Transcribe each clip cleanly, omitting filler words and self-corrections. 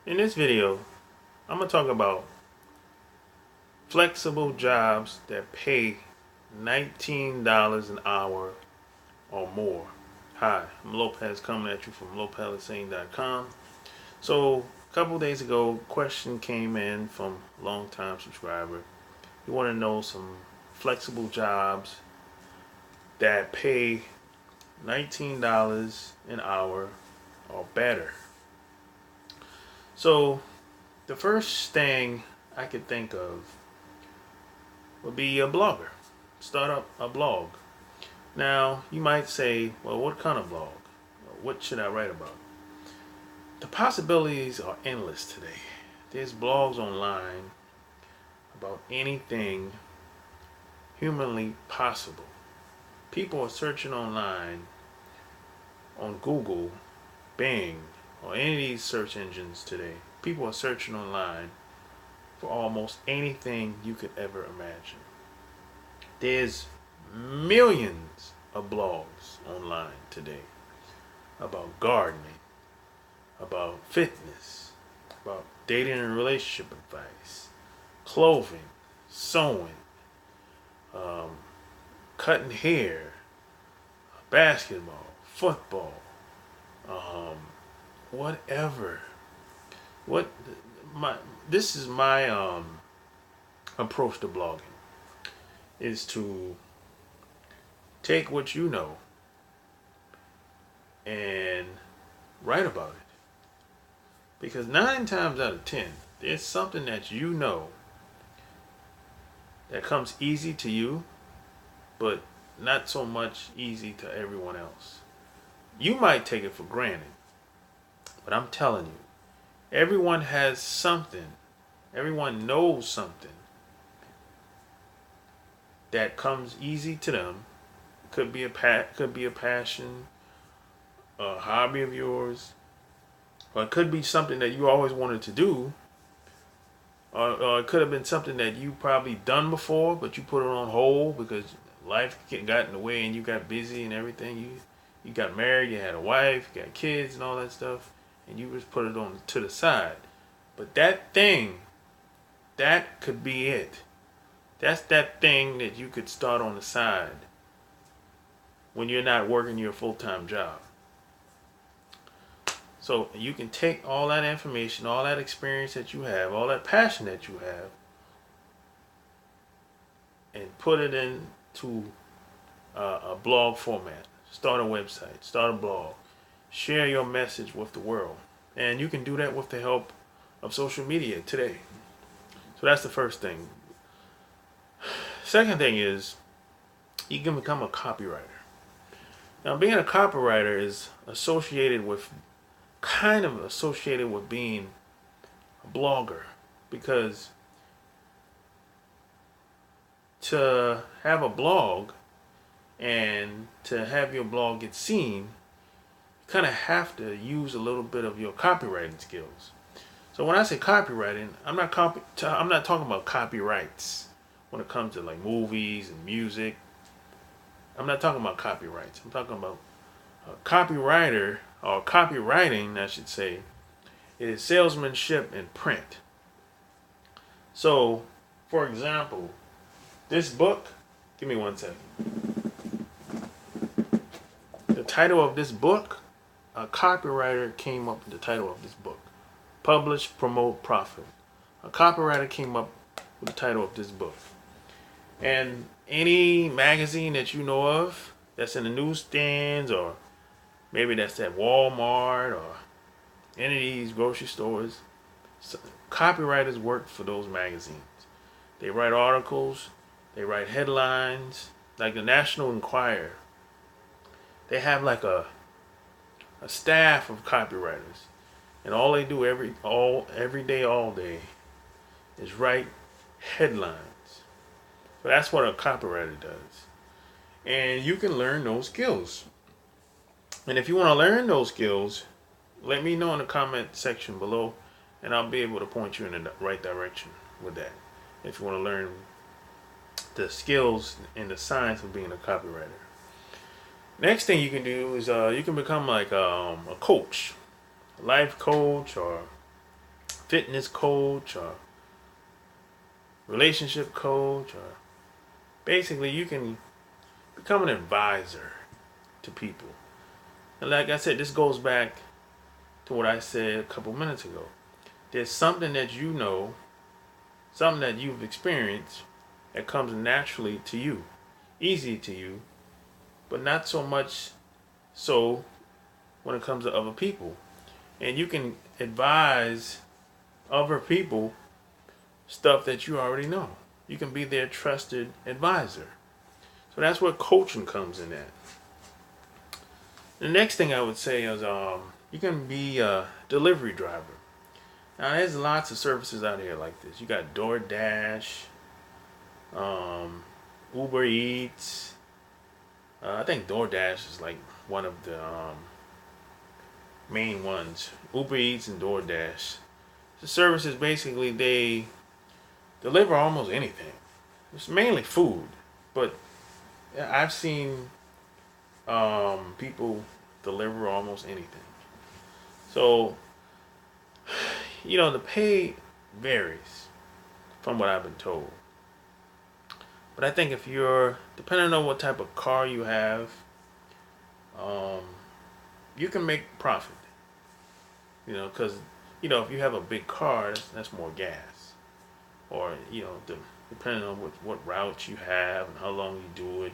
In this video, I'm going to talk about flexible jobs that pay $19 an hour or more. Hi, I'm Lopez coming at you from lopezsaying.com. So, a couple days ago, a question came in from a long-time subscriber. You want to know some flexible jobs that pay $19 an hour or better. So, the first thing I could think of would be a blogger. Start up a blog. Now, you might say, well, what kind of blog? What should I write about? The possibilities are endless today. There's blogs online about anything humanly possible. People are searching online on Google, Bing, or any of these search engines today. People are searching online for almost anything you could ever imagine. There's millions of blogs online today about gardening, about fitness, about dating and relationship advice, clothing, sewing, um, cutting hair, basketball, football, um, whatever. What my this is my approach to blogging is to take what you know and write about it. Because 9 times out of 10, there's something that you know that comes easy to you, but not so much easy to everyone else. You might take it for granted, but I'm telling you, everyone has something, everyone knows something that comes easy to them. Could be a passion, a hobby of yours, or it could be something that you always wanted to do, or it could have been something that you probably done before, but you put it on hold because life got in the way and you got busy and everything. You got married, you had a wife, you got kids and all that stuff, and you just put it on to the side. But that thing, that could be it. That's that thing that you could start on the side when you're not working your full-time job. So you can take all that information, all that experience that you have, all that passion that you have, and put it into a blog format. Start a website, start a blog, share your message with the world. And you can do that with the help of social media today. So that's the first thing. Second thing is you can become a copywriter. Now, being a copywriter is kind of associated with being a blogger, because to have a blog and to have your blog get seen, you kind of have to use a little bit of your copywriting skills. So when I say copywriting, I'm not talking about copyrights when it comes to like movies and music. I'm not talking about copyrights. I'm talking about a copywriter, or copywriting, I should say, is salesmanship in print. So, for example, this book, give me 1 second. The title of this book, a copywriter came up with the title of this book. Publish, Promote, Profit. A copywriter came up with the title of this book. And any magazine that you know of that's in the newsstands, or maybe that's at Walmart or any of these grocery stores, so copywriters work for those magazines. They write articles, they write headlines, like the National Enquirer. They have like a staff of copywriters, and all they do every day, all day, is write headlines. So that's what a copywriter does. And you can learn those skills. And if you want to learn those skills, let me know in the comment section below, and I'll be able to point you in the right direction with that. If you want to learn the skills and the science of being a copywriter. Next thing you can do is you can become like a coach, a life coach, or fitness coach or relationship coach, or basically you can become an advisor to people. And like I said, this goes back to what I said a couple minutes ago. There's something that you know, something that you've experienced that comes naturally to you, easy to you, but not so much so when it comes to other people. And you can advise other people stuff that you already know. You can be their trusted advisor. So that's where coaching comes in at. The next thing I would say is you can be a delivery driver. Now there's lots of services out here like this. You got DoorDash, Uber Eats. I think DoorDash is like one of the main ones. Uber Eats and DoorDash. The services basically they deliver almost anything. It's mainly food, but I've seen people deliver almost anything. So, the pay varies from what I've been told. But I think if you're, depending on what type of car you have, you can make profit. Because, if you have a big car, that's more gas. Or, depending on what route you have and how long you do it,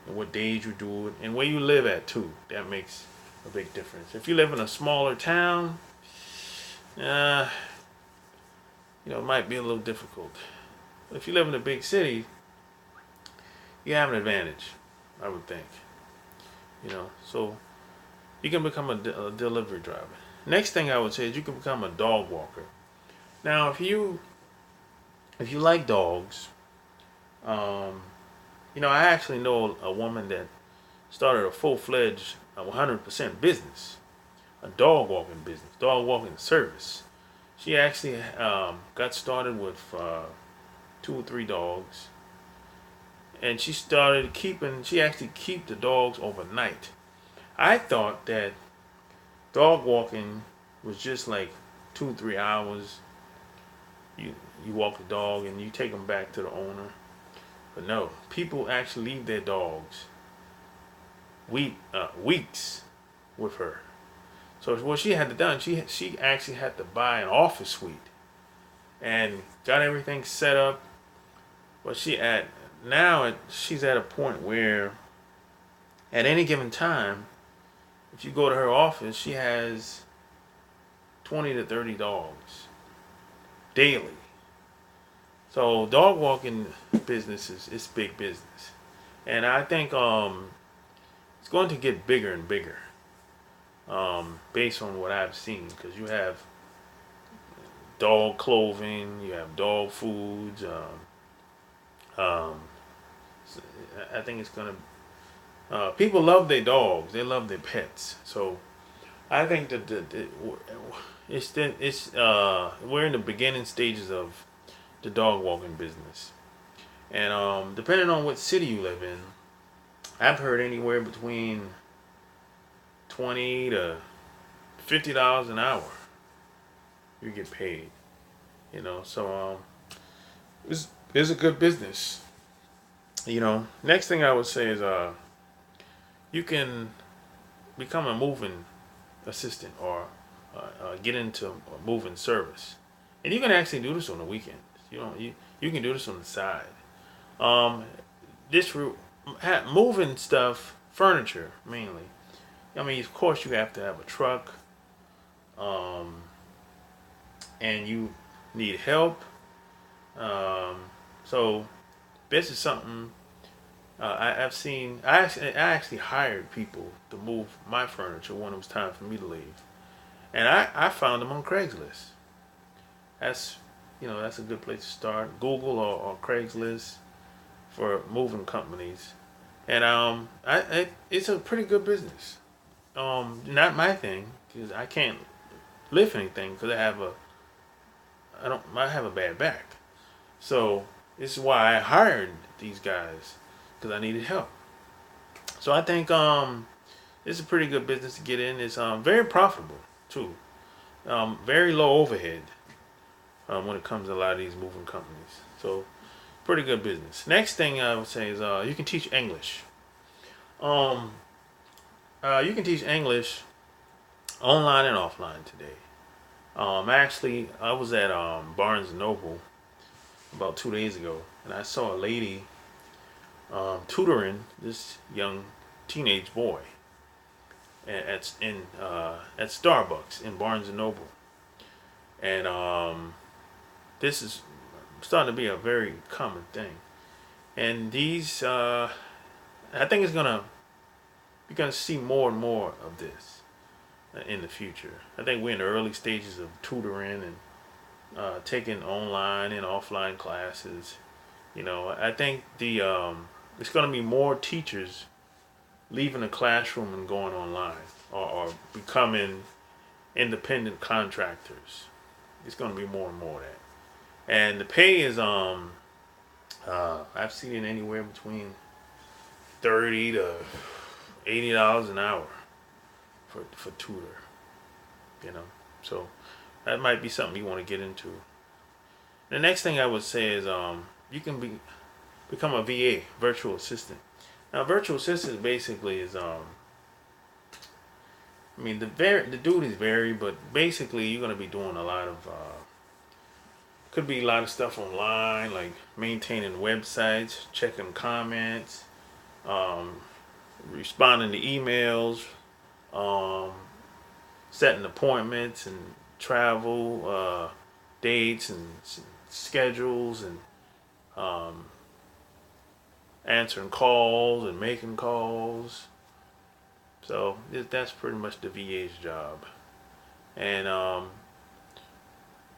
and what days you do it, and where you live at too. That makes a big difference. If you live in a smaller town, it might be a little difficult. But if you live in a big city, you have an advantage, I would think. So you can become a delivery driver. Next thing I would say is you can become a dog walker. Now, if you like dogs, I actually know a woman that started a full-fledged 100% business, a dog walking business, dog walking service. She actually got started with 2 or 3 dogs, and she actually keep the dogs overnight. I thought that dog walking was just like 2 or 3 hours. You walk the dog and you take them back to the owner. But no, people actually leave their dogs weeks with her. So what she had to done, she actually had to buy an office suite and got everything set up. But she's at a point where at any given time, if you go to her office, she has 20 to 30 dogs daily. So dog walking business is big business, and I think it's going to get bigger and bigger, based on what I've seen. Because you have dog clothing, you have dog foods. I think it's gonna. People love their dogs. They love their pets. So I think that we're in the beginning stages of the dog walking business, and depending on what city you live in, I've heard anywhere between $20 to $50 an hour you get paid. So it's a good business. Next thing I would say is you can become a moving assistant or get into a moving service, and you can actually do this on the weekends. You can do this on the side. Moving stuff, furniture mainly. Of course, you have to have a truck, and you need help. So this is something I've seen. I actually hired people to move my furniture when it was time for me to leave, and I found them on Craigslist. That's a good place to start. Google or Craigslist for moving companies, and it's a pretty good business. Not my thing because I can't lift anything because I have a bad back. So this is why I hired these guys, because I needed help. So I think it's a pretty good business to get in. It's very profitable too. Very low overhead. when it comes to a lot of these moving companies. So pretty good business. Next thing I would say is you can teach English. Um, you can teach English online and offline today. Actually, I was at Barnes and Noble about 2 days ago, and I saw a lady tutoring this young teenage boy at Starbucks in Barnes and Noble, and this is starting to be a very common thing. And these, I think it's gonna you're gonna see more and more of this in the future. I think we're in the early stages of tutoring and taking online and offline classes. I think the it's going to be more teachers leaving the classroom and going online, or becoming independent contractors. It's going to be more and more of that. And the pay is I've seen it anywhere between $30 to $80 an hour for tutor. So that might be something you want to get into. The next thing I would say is you can become a VA, virtual assistant. Now, virtual assistant basically is the duties vary, but basically you're going to be doing a lot of could be a lot of stuff online, like maintaining websites, checking comments, responding to emails, setting appointments and travel dates and schedules, and answering calls and making calls. So that's pretty much the VA's job, and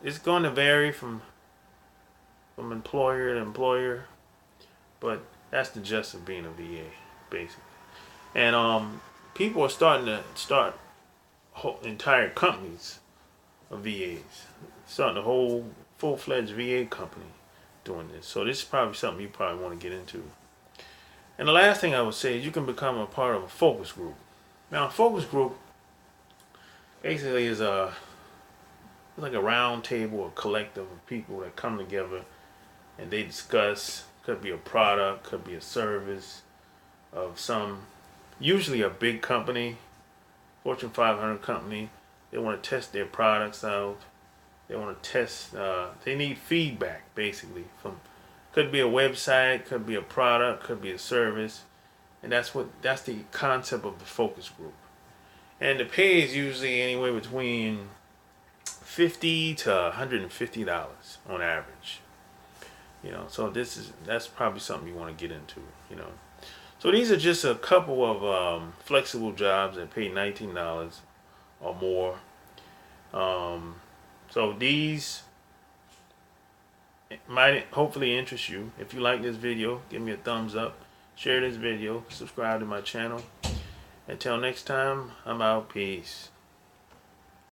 it's going to vary from employer to employer, but that's the gist of being a VA, basically. And people are starting to start entire companies of VAs, starting a whole full-fledged VA company doing this. So this is probably something you probably want to get into. And the last thing I would say is you can become a part of a focus group. Now, a focus group basically is like a round table, a collective of people that come together and they discuss. Could be a product, could be a service of usually a big company, Fortune 500 company. They want to test their products out. They want to test. They need feedback, basically. Could be a website, could be a product, could be a service, and that's the concept of the focus group. And the pay is usually anywhere between $50 to $150 on average. So that's probably something you want to get into. So these are just a couple of flexible jobs that pay $19 or more. So these might hopefully interest you. If you like this video, give me a thumbs up, share this video, subscribe to my channel. Until next time, I'm out. Peace.